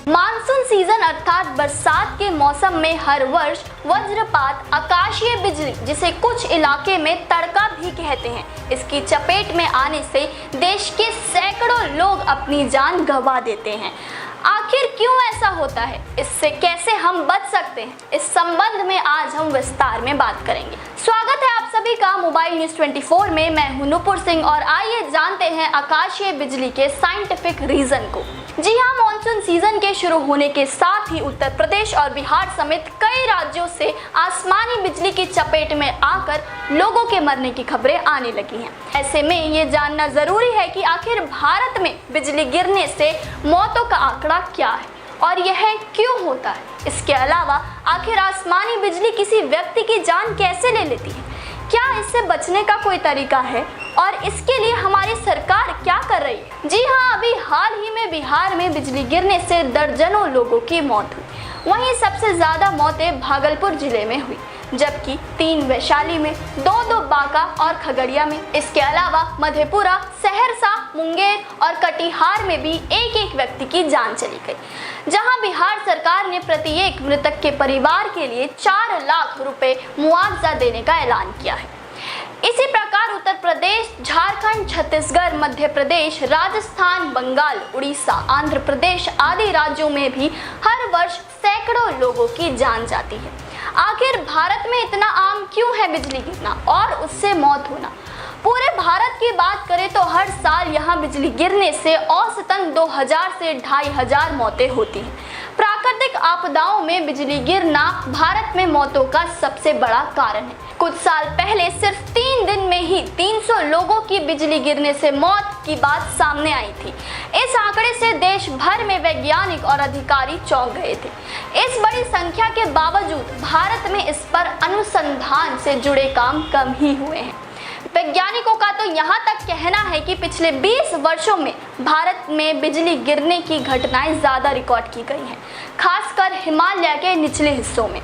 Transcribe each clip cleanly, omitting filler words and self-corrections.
Monsoon season अर्थात बरसात के मौसम में हर वर्ष वज्रपात, आकाशीय बिजली, जिसे कुछ इलाके में तड़का भी कहते हैं, इसकी चपेट में आने से देश के सैकड़ों लोग अपनी जान गंवा देते हैं। आखिर क्यों ऐसा होता है, इससे कैसे हम बच सकते हैं, इस संबंध में आज हम विस्तार में बात करेंगे। स्वागत है आप सभी का मोबाइल न्यूज 24 में। मैं हूं नुपुर सिंह और आइए जानते हैं आकाशीय बिजली के साइंटिफिक रीजन को। जी हां, मानसून सीजन के शुरू होने के साथ ही उत्तर प्रदेश और बिहार समेत कई राज्यों से आसमानी बिजली की चपेट में आकर लोगों के मरने की खबरें आने लगी हैं। ऐसे में ये जानना जरूरी है कि आखिर भारत में बिजली गिरने से मौतों का आंकड़ा क्या है और यह क्यों होता है। इसके अलावा आखिर आसमानी बिजली किसी व्यक्ति की जान कैसे ले लेती है, क्या इससे बचने का कोई तरीका है और इसके लिए हमारी सरकार क्या कर रही है। जी हाँ, अभी हाल ही में बिहार में बिजली गिरने से दर्जनों लोगों की मौत हुई। वहीं सबसे ज्यादा मौतें भागलपुर जिले में हुई, जबकि 3 वैशाली में, 2 बांका और खगड़िया में। इसके अलावा मधेपुरा, सहरसा, मुंगेर और कटिहार में भी एक व्यक्ति की जान चली गई, जहां बिहार सरकार ने प्रत्येक मृतक के परिवार के लिए 4 लाख रुपए मुआवजा देने का ऐलान किया है। इसी प्रकार उत्तर प्रदेश, झारखंड, छत्तीसगढ़, मध्य प्रदेश, राजस्थान, बंगाल, उड़ीसा, आंध्र प्रदेश आदि राज्यों में भी हर वर्ष सैकड़ों लोगों की जान जाती है। आखिर भारत में इतना आम क्यों है बिजली गिरना और उससे मौत होना। पूरे भारत की बात करें तो हर साल यहाँ बिजली गिरने से औसतन 2000 से 2500 मौतें होती हैं। प्राकृतिक आपदाओं में बिजली गिरना भारत में मौतों का सबसे बड़ा कारण है। कुछ साल पहले सिर्फ 3 दिन में ही 300 लोगों की बिजली गिरने से मौत की बात सामने आई थी। इस आंकड़े से देश भर में वैज्ञानिक और अधिकारी चौंक गए थे। इस बड़ी संख्या के बावजूद भारत में इस पर अनुसंधान से जुड़े काम कम ही हुए हैं। वैज्ञानिकों का तो यहाँ तक कहना है कि पिछले 20 वर्षों में भारत में बिजली गिरने की घटनाएं ज्यादा रिकॉर्ड की गई हैं, खासकर हिमालय के निचले हिस्सों में।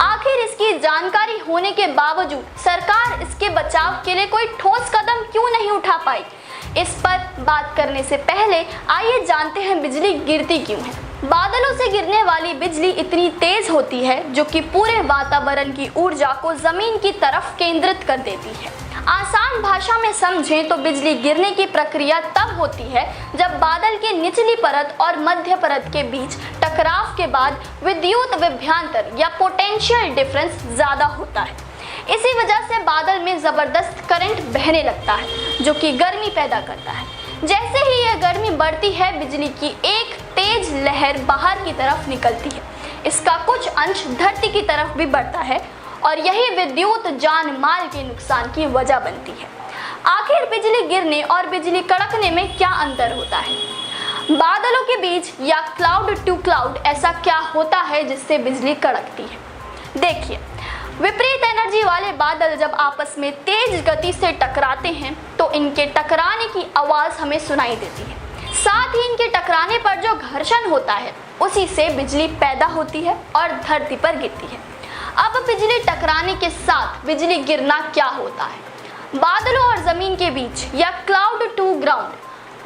आखिर इसकी जानकारी होने के बावजूद सरकार इसके बचाव के लिए कोई ठोस कदम क्यों नहीं उठा पाई। इस पर बात करने से पहले आइए जानते हैं बिजली गिरती क्यों है। बादलों से गिरने वाली बिजली इतनी तेज होती है जो कि पूरे वातावरण की ऊर्जा को जमीन की तरफ केंद्रित कर देती है। आसान भाषा में समझें तो बिजली गिरने की प्रक्रिया तब होती है जब बादल के निचली परत और मध्य परत के बीच टकराव के बाद विद्युत विभवांतर या पोटेंशियल डिफरेंस ज्यादा होता है। इसी वजह से बादल में जबरदस्त करंट बहने लगता है जो कि गर्मी पैदा करता है। जैसे ही यह गर्मी बढ़ती है, बिजली की एक तेज लहर बाहर की तरफ निकलती है। इसका कुछ अंश धरती की तरफ भी बढ़ता है और यही विद्युत जान माल के नुकसान की वजह बनती है। आखिर बिजली गिरने और बिजली कड़कने में क्या अंतर होता है। बादलों के बीच या क्लाउड टू क्लाउड ऐसा क्या होता है जिससे बिजली कड़कती है। देखिए, विपरीत एनर्जी वाले बादल जब आपस में तेज गति से टकराते हैं तो इनके टकराने की आवाज हमें सुनाई देती है। साथ ही इनके टकराने पर जो घर्षण होता है उसी से बिजली पैदा होती है और धरती पर गिरती है। अब बिजली टकराने के साथ बिजली गिरना क्या होता है। बादलों और जमीन के बीच या क्लाउड टू ग्राउंड,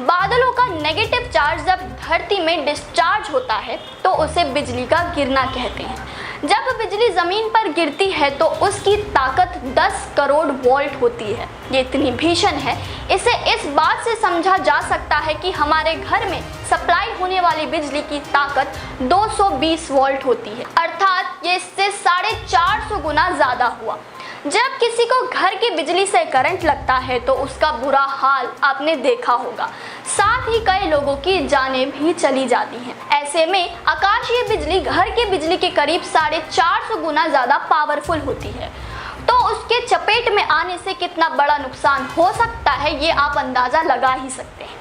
बादलों का नेगेटिव चार्ज जब धरती में डिस्चार्ज होता है तो उसे बिजली का गिरना कहते हैं। जब बिजली जमीन पर गिरती है तो उसकी ताकत 10 करोड़ वोल्ट होती है। ये इतनी भीषण है, इसे इस बात से समझा जा सकता है कि हमारे घर में सप्लाई होने वाली बिजली की ताकत 220 वोल्ट होती है, अर्थात ये इससे 450 गुना ज्यादा हुआ। जब किसी को घर की बिजली से करंट लगता है तो उसका बुरा हाल आपने देखा होगा, साथ ही कई लोगों की जानें भी चली जाती हैं। ऐसे में आकाशीय बिजली घर की बिजली के करीब 450 गुना ज्यादा पावरफुल होती है, तो उसके चपेट में आने से कितना बड़ा नुकसान हो सकता है ये आप अंदाजा लगा ही सकते हैं।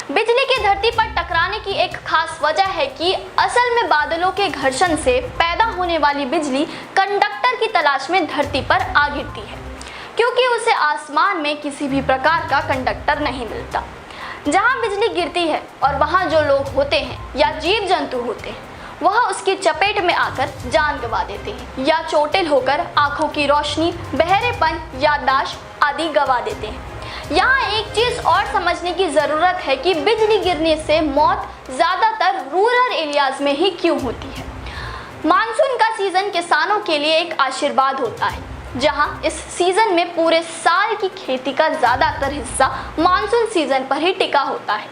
बिजली की धरती पर टकराने की एक खास वजह है कि असल में बादलों के घर्षण से पैदा होने वाली बिजली कंडक्टर की तलाश में धरती पर आ गिरती है, क्योंकि उसे आसमान में किसी भी प्रकार का कंडक्टर नहीं मिलता। जहां बिजली गिरती है और वहां जो लोग होते हैं या जीव जंतु होते हैं वह उसकी चपेट में आकर जान गंवा देते हैं या चोटिल होकर आंखों की रोशनी, बहरेपन, याददाश्त आदि गंवा देते हैं। यहाँ एक चीज और समझने की जरूरत है कि बिजली गिरने से मौत ज्यादातर रूरल एरियाज में ही क्यों होती है। मानसून का सीजन किसानों के लिए एक आशीर्वाद होता है, जहां इस सीजन में पूरे साल की खेती का ज्यादातर हिस्सा मानसून सीजन पर ही टिका होता है।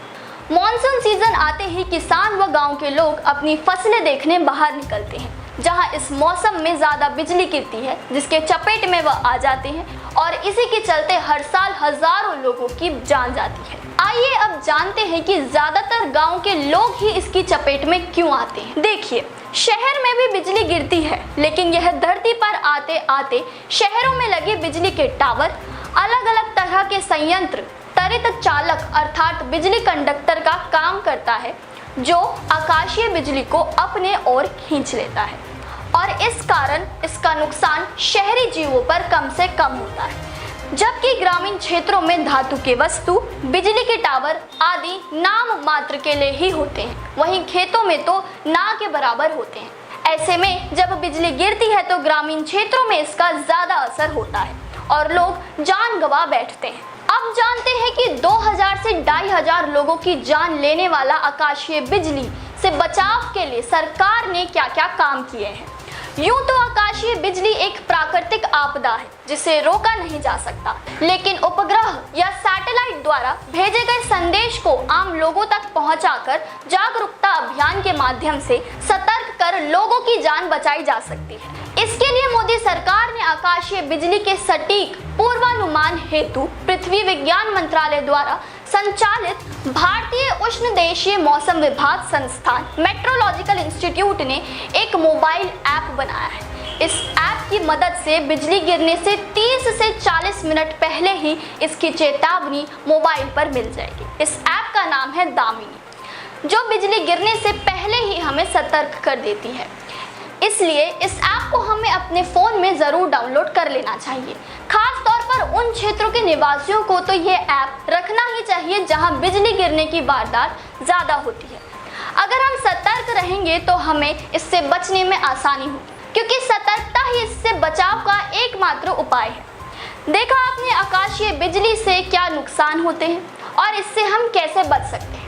मानसून सीजन आते ही किसान व गांव के लोग अपनी फसलें देखने बाहर निकलते हैं, जहां इस मौसम में ज्यादा बिजली गिरती है, जिसके चपेट में वह आ जाते हैं और इसी के चलते हर साल हजारों लोगों की जान जाती है। आइए अब जानते हैं कि ज्यादातर गांव के लोग ही इसकी चपेट में क्यों आते हैं। देखिए, शहर में भी बिजली गिरती है, लेकिन यह धरती पर आते आते शहरों में लगे बिजली के टावर, अलग अलग तरह के संयंत्र, त्वरित चालक अर्थात बिजली कंडक्टर का काम करता है, जो आकाशीय बिजली को अपने ओर खींच लेता है और इस कारण इसका नुकसान शहरी जीवों पर कम से कम होता है, जबकि ग्रामीण क्षेत्रों में धातु के वस्तु, बिजली के टावर आदि नाम मात्र के लिए ही होते हैं, वहीं खेतों में तो ना के बराबर होते हैं। ऐसे में जब बिजली गिरती है तो ग्रामीण क्षेत्रों में इसका ज्यादा असर होता है और लोग जान गंवा बैठते हैं। अब जानते हैं कि 2000 से 2500 लोगों की जान लेने वाला आकाशीय बिजली से बचाव के लिए सरकार ने क्या क्या काम किए हैं। यूं तो आकाशीय बिजली एक प्राकृतिक आपदा है जिसे रोका नहीं जा सकता, लेकिन उपग्रह या सैटेलाइट द्वारा भेजे गए संदेश को आम लोगों तक पहुंचाकर जागरूकता अभियान के माध्यम से सतर्क कर लोगों की जान बचाई जा सकती है। इसके लिए मोदी सरकार ने आकाशीय बिजली के सटीक पूर्वानुमान हेतु पृथ्वी विज्ञान मंत्रालय द्वारा संचालित भारतीय उष्णदेशीय मौसम विभाग संस्थान मेट्रोलॉजिकल इंस्टीट्यूट ने एक मोबाइल ऐप बनाया है। इस ऐप की मदद से बिजली गिरने से 30 से 40 मिनट पहले ही इसकी चेतावनी मोबाइल पर मिल जाएगी। इस ऐप का नाम है दामिनी, जो बिजली गिरने से पहले ही हमें सतर्क कर देती है। इसलिए इस ऐप को हमें अपने फोन में जरूर डाउनलोड कर लेना चाहिए। खास तौर पर उन क्षेत्रों के निवासियों को तो ये ऐप रखना ही चाहिए जहां बिजली गिरने की वारदात ज्यादा होती है। अगर हम सतर्क रहेंगे तो हमें इससे बचने में आसानी होगी, क्योंकि सतर्कता ही इससे बचाव का एकमात्र उपाय है। देखा आपने आकाशीय बिजली से क्या नुकसान होते हैं और इससे हम कैसे बच सकते हैं।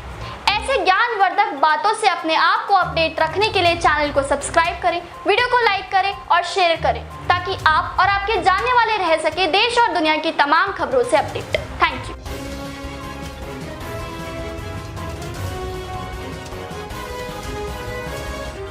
ऐसे ज्ञानवर्धक बातों से अपने आप को अपडेट रखने के लिए चैनल को सब्सक्राइब करें, वीडियो को लाइक करें और शेयर करें, ताकि आप और आपके जानने वाले रह सके देश और दुनिया की तमाम खबरों से अपडेट।